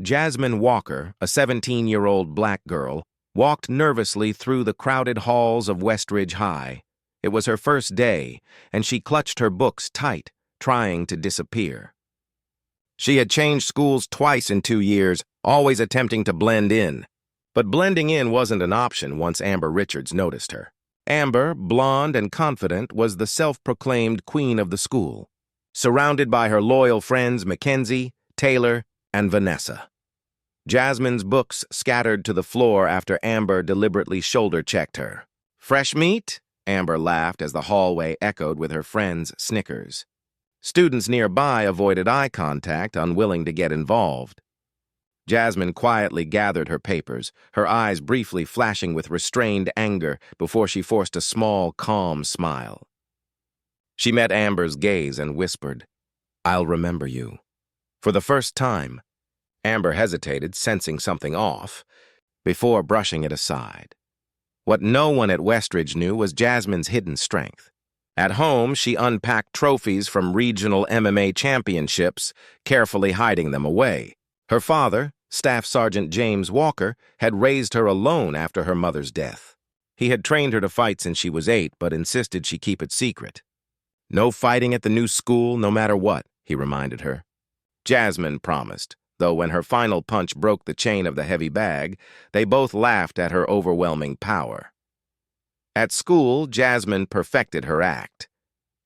Jasmine Walker, a 17-year-old black girl, walked nervously through the crowded halls of Westridge High. It was her first day, and she clutched her books tight, trying to disappear. She had changed schools twice in 2 years, always attempting to blend in. But blending in wasn't an option once Amber Richards noticed her. Amber, blonde and confident, was the self-proclaimed queen of the school, surrounded by her loyal friends Mackenzie, Taylor, and Vanessa. Jasmine's books scattered to the floor after Amber deliberately shoulder-checked her. "Fresh meat?" Amber laughed as the hallway echoed with her friends' snickers. Students nearby avoided eye contact, unwilling to get involved. Jasmine quietly gathered her papers, her eyes briefly flashing with restrained anger before she forced a small, calm smile. She met Amber's gaze and whispered, "I'll remember you." For the first time, Amber hesitated, sensing something off, before brushing it aside. What no one at Westridge knew was Jasmine's hidden strength. At home, she unpacked trophies from regional MMA championships, carefully hiding them away. Her father, Staff Sergeant James Walker, had raised her alone after her mother's death. He had trained her to fight since she was 8, but insisted she keep it secret. "No fighting at the new school, no matter what," he reminded her. Jasmine promised, though when her final punch broke the chain of the heavy bag, they both laughed at her overwhelming power. At school, Jasmine perfected her act.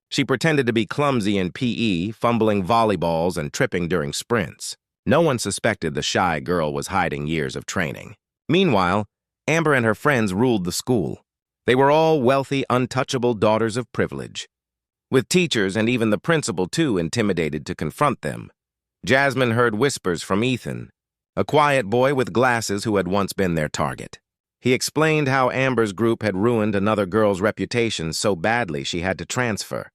She pretended to be clumsy in PE, fumbling volleyballs and tripping during sprints. No one suspected the shy girl was hiding years of training. Meanwhile, Amber and her friends ruled the school. They were all wealthy, untouchable daughters of privilege, with teachers and even the principal too intimidated to confront them. Jasmine heard whispers from Ethan, a quiet boy with glasses who had once been their target. He explained how Amber's group had ruined another girl's reputation so badly she had to transfer.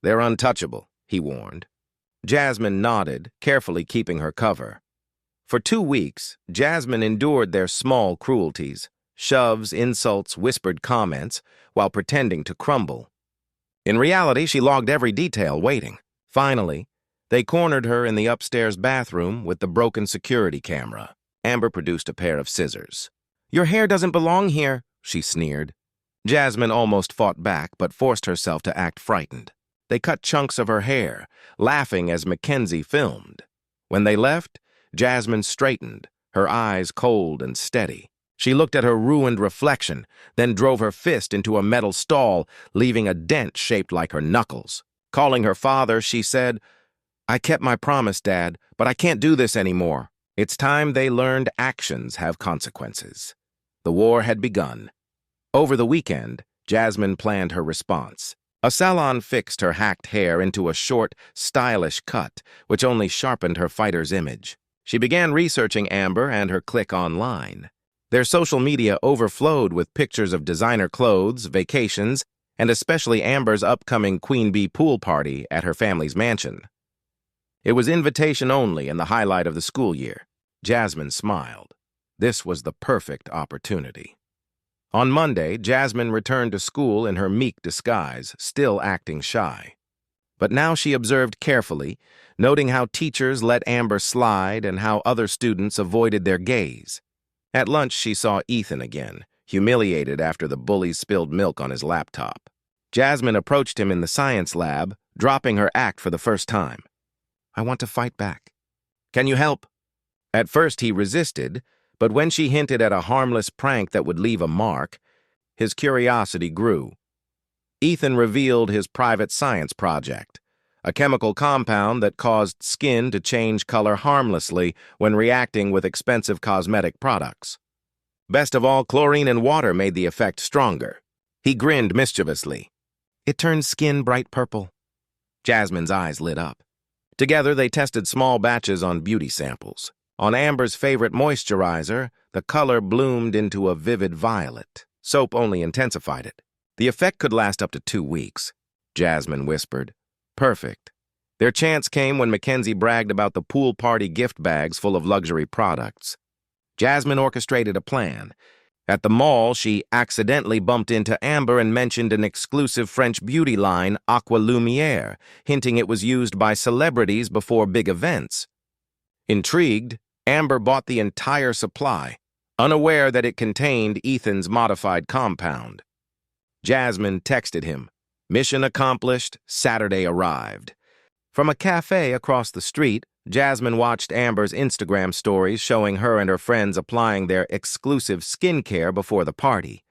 "They're untouchable," he warned. Jasmine nodded, carefully keeping her cover. For 2 weeks, Jasmine endured their small cruelties, shoves, insults, whispered comments, while pretending to crumble. In reality, she logged every detail, waiting. Finally, they cornered her in the upstairs bathroom with the broken security camera. Amber produced a pair of scissors. "Your hair doesn't belong here," she sneered. Jasmine almost fought back, but forced herself to act frightened. They cut chunks of her hair, laughing as Mackenzie filmed. When they left, Jasmine straightened, her eyes cold and steady. She looked at her ruined reflection, then drove her fist into a metal stall, leaving a dent shaped like her knuckles. Calling her father, she said, "I kept my promise, Dad, but I can't do this anymore." It's time they learned actions have consequences. The war had begun. Over the weekend, Jasmine planned her response. A salon fixed her hacked hair into a short, stylish cut, which only sharpened her fighter's image. She began researching Amber and her clique online. Their social media overflowed with pictures of designer clothes, vacations, and especially Amber's upcoming Queen Bee pool party at her family's mansion. It was invitation only and the highlight of the school year. Jasmine smiled. This was the perfect opportunity. On Monday, Jasmine returned to school in her meek disguise, still acting shy. But now she observed carefully, noting how teachers let Amber slide and how other students avoided their gaze. At lunch, she saw Ethan again, humiliated after the bullies spilled milk on his laptop. Jasmine approached him in the science lab, dropping her act for the first time. "I want to fight back. Can you help?" At first, he resisted, but when she hinted at a harmless prank that would leave a mark, his curiosity grew. Ethan revealed his private science project, a chemical compound that caused skin to change color harmlessly when reacting with expensive cosmetic products. Best of all, chlorine in water made the effect stronger. He grinned mischievously. "It turns skin bright purple." Jasmine's eyes lit up. Together, they tested small batches on beauty samples. On Amber's favorite moisturizer, the color bloomed into a vivid violet. Soap only intensified it. The effect could last up to 2 weeks, Jasmine whispered. Perfect. Their chance came when Mackenzie bragged about the pool party gift bags full of luxury products. Jasmine orchestrated a plan. At the mall, she accidentally bumped into Amber and mentioned an exclusive French beauty line, Aqua Lumiere, hinting it was used by celebrities before big events. Intrigued, Amber bought the entire supply, unaware that it contained Ethan's modified compound. Jasmine texted him. Mission accomplished, Saturday arrived. From a cafe across the street, Jasmine watched Amber's Instagram stories showing her and her friends applying their exclusive skincare before the party.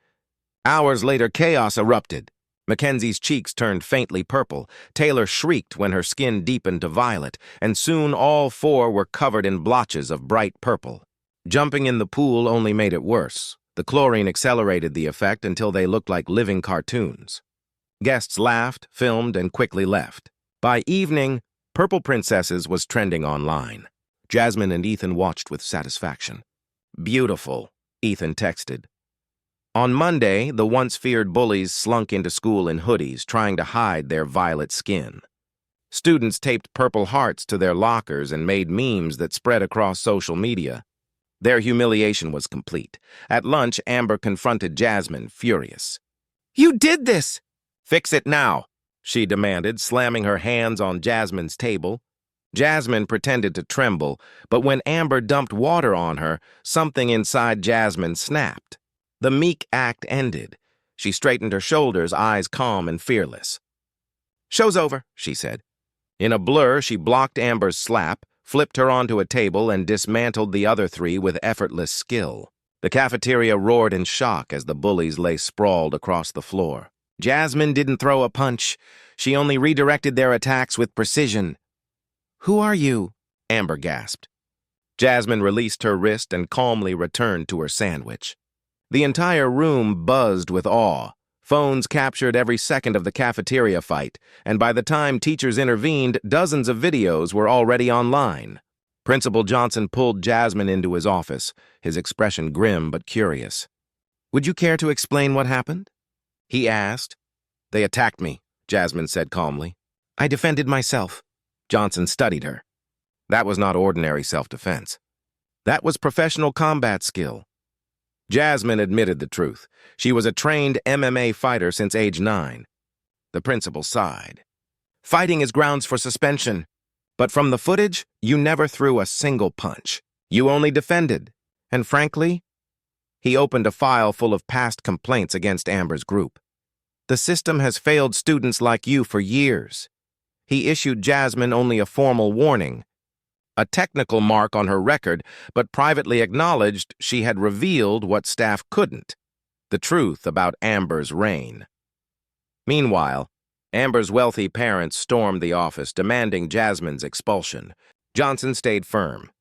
Hours later, chaos erupted. Mackenzie's cheeks turned faintly purple. Taylor shrieked when her skin deepened to violet, and soon all four were covered in blotches of bright purple. Jumping in the pool only made it worse. The chlorine accelerated the effect until they looked like living cartoons. Guests laughed, filmed, and quickly left. By evening, Purple Princesses was trending online. Jasmine and Ethan watched with satisfaction. Beautiful, Ethan texted. On Monday, the once-feared bullies slunk into school in hoodies, trying to hide their violet skin. Students taped purple hearts to their lockers and made memes that spread across social media. Their humiliation was complete. At lunch, Amber confronted Jasmine, furious. "You did this!" "Fix it now," she demanded, slamming her hands on Jasmine's table. Jasmine pretended to tremble, but when Amber dumped water on her, something inside Jasmine snapped. The meek act ended. She straightened her shoulders, eyes calm and fearless. "Show's over," she said. In a blur, she blocked Amber's slap, flipped her onto a table, and dismantled the other three with effortless skill. The cafeteria roared in shock as the bullies lay sprawled across the floor. Jasmine didn't throw a punch. She only redirected their attacks with precision. "Who are you?" Amber gasped. Jasmine released her wrist and calmly returned to her sandwich. The entire room buzzed with awe. Phones captured every second of the cafeteria fight, and by the time teachers intervened, dozens of videos were already online. Principal Johnson pulled Jasmine into his office, his expression grim but curious. "Would you care to explain what happened?" he asked. "They attacked me," Jasmine said calmly. "I defended myself." Johnson studied her. That was not ordinary self-defense. That was professional combat skill. Jasmine admitted the truth. She was a trained MMA fighter since age 9. The principal sighed. "Fighting is grounds for suspension. But from the footage, you never threw a single punch. You only defended. And frankly," he opened a file full of past complaints against Amber's group. "The system has failed students like you for years." He issued Jasmine only a formal warning, a technical mark on her record, but privately acknowledged she had revealed what staff couldn't, the truth about Amber's reign. Meanwhile, Amber's wealthy parents stormed the office, demanding Jasmine's expulsion. Johnson stayed firm.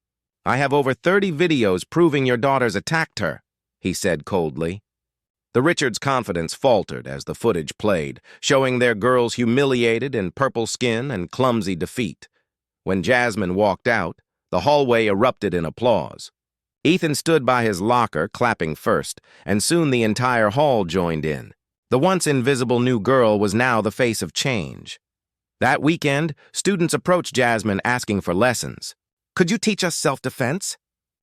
"I have over 30 videos proving your daughters attacked her," he said coldly. The Richards' confidence faltered as the footage played, showing their girls humiliated in purple skin and clumsy defeat. When Jasmine walked out, the hallway erupted in applause. Ethan stood by his locker, clapping first, and soon the entire hall joined in. The once invisible new girl was now the face of change. That weekend, students approached Jasmine asking for lessons. "Could you teach us self-defense?"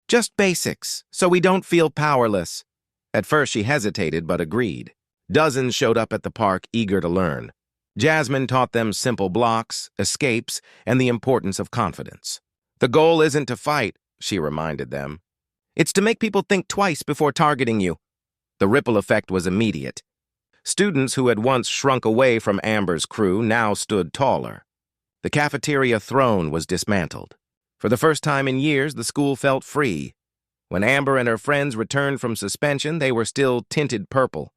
"Just basics, so we don't feel powerless." At first she hesitated but agreed. Dozens showed up at the park, eager to learn. Jasmine taught them simple blocks, escapes, and the importance of confidence. "The goal isn't to fight," she reminded them. "It's to make people think twice before targeting you." The ripple effect was immediate. Students who had once shrunk away from Amber's crew now stood taller. The cafeteria throne was dismantled. For the first time in years, the school felt free. When Amber and her friends returned from suspension, they were still tinted purple.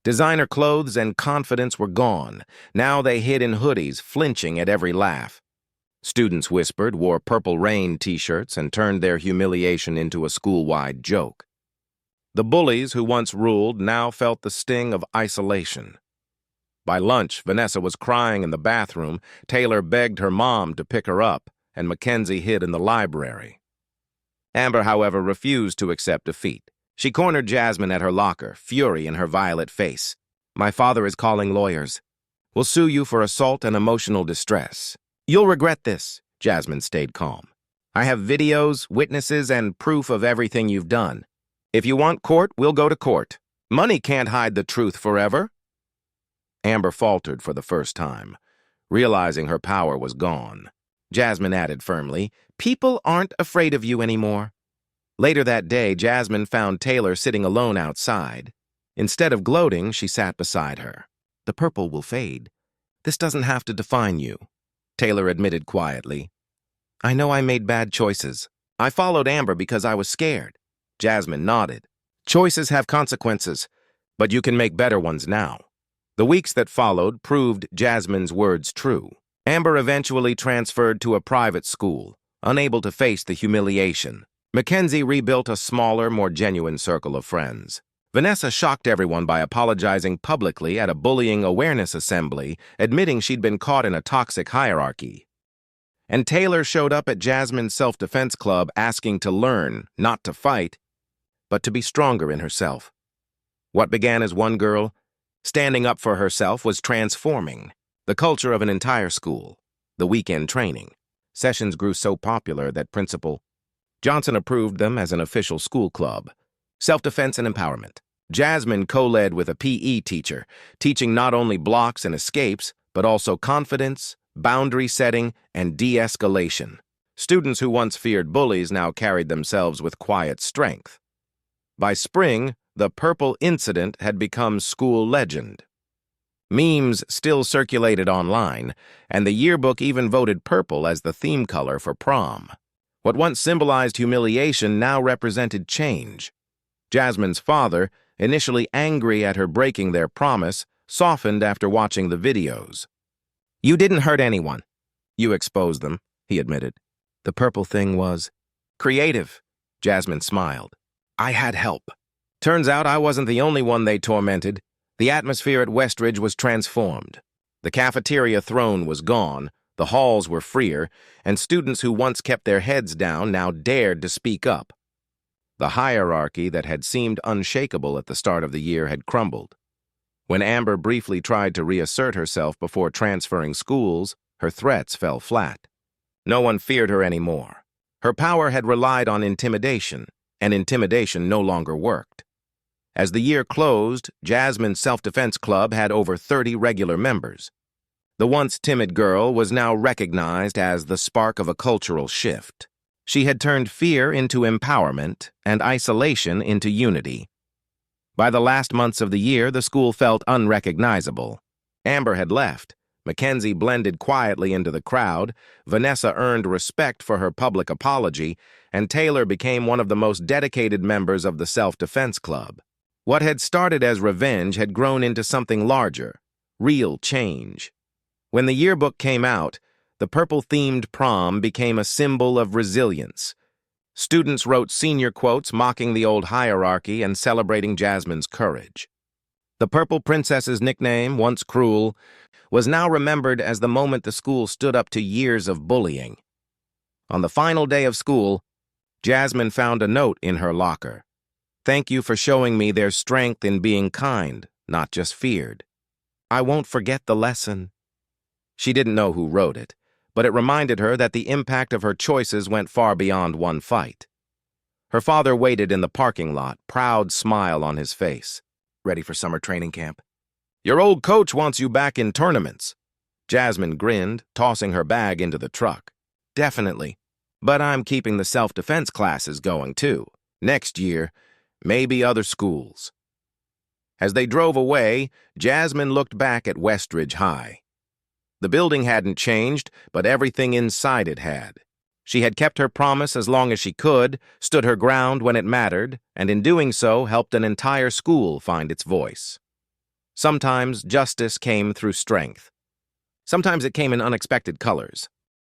Designer clothes and confidence were gone. Now they hid in hoodies, flinching at every laugh. Students whispered, wore Purple Rain t-shirts, and turned their humiliation into a school-wide joke. The bullies who once ruled now felt the sting of isolation. By lunch, Vanessa was crying in the bathroom. Taylor begged her mom to pick her up, and Mackenzie hid in the library. Amber, however, refused to accept defeat. She cornered Jasmine at her locker, fury in her violet face. "My father is calling lawyers. We'll sue you for assault and emotional distress." "You'll regret this," Jasmine stayed calm. "I have videos, witnesses, and proof of everything you've done. If you want court, we'll go to court. Money can't hide the truth forever." Amber faltered for the first time, realizing her power was gone. Jasmine added firmly, People aren't afraid of you anymore. Later that day, Jasmine found Taylor sitting alone outside. Instead of gloating, she sat beside her. The purple will fade. This doesn't have to define you, Taylor admitted quietly. I know I made bad choices. I followed Amber because I was scared. Jasmine nodded. Choices have consequences, but you can make better ones now. The weeks that followed proved Jasmine's words true. Amber eventually transferred to a private school, unable to face the humiliation. Mackenzie rebuilt a smaller, more genuine circle of friends. Vanessa shocked everyone by apologizing publicly at a bullying awareness assembly, admitting she'd been caught in a toxic hierarchy. And Taylor showed up at Jasmine's self-defense club asking to learn, not to fight, but to be stronger in herself. What began as one girl standing up for herself was transforming the culture of an entire school. The weekend training sessions grew so popular that Principal Johnson approved them as an official school club. Self-defense and empowerment. Jasmine co-led with a PE teacher, teaching not only blocks and escapes, but also confidence, boundary setting, and de-escalation. Students who once feared bullies now carried themselves with quiet strength. By spring, the purple incident had become school legend. Memes still circulated online, and the yearbook even voted purple as the theme color for prom. What once symbolized humiliation now represented change. Jasmine's father, initially angry at her breaking their promise, softened after watching the videos. You didn't hurt anyone. You exposed them, he admitted. The purple thing was creative. Jasmine smiled. I had help. Turns out I wasn't the only one they tormented. The atmosphere at Westridge was transformed. The cafeteria throne was gone, the halls were freer, and students who once kept their heads down now dared to speak up. The hierarchy that had seemed unshakable at the start of the year had crumbled. When Amber briefly tried to reassert herself before transferring schools, her threats fell flat. No one feared her anymore. Her power had relied on intimidation, and intimidation no longer worked. As the year closed, Jasmine's self-defense club had over 30 regular members. The once timid girl was now recognized as the spark of a cultural shift. She had turned fear into empowerment and isolation into unity. By the last months of the year, the school felt unrecognizable. Amber had left. Mackenzie blended quietly into the crowd. Vanessa earned respect for her public apology, and Taylor became one of the most dedicated members of the self-defense club. What had started as revenge had grown into something larger, real change. When the yearbook came out, the purple-themed prom became a symbol of resilience. Students wrote senior quotes mocking the old hierarchy and celebrating Jasmine's courage. The Purple Princess's nickname, once cruel, was now remembered as the moment the school stood up to years of bullying. On the final day of school, Jasmine found a note in her locker. Thank you for showing me there's strength in being kind, not just feared. I won't forget the lesson. She didn't know who wrote it, but it reminded her that the impact of her choices went far beyond one fight. Her father waited in the parking lot, proud smile on his face. Ready for summer training camp? Your old coach wants you back in tournaments. Jasmine grinned, tossing her bag into the truck. Definitely. But I'm keeping the self-defense classes going, too. Next year, maybe other schools. As they drove away, Jasmine looked back at Westridge High. The building hadn't changed, but everything inside it had. She had kept her promise as long as she could, stood her ground when it mattered, and in doing so helped an entire school find its voice. Sometimes justice came through strength. Sometimes it came in unexpected colors.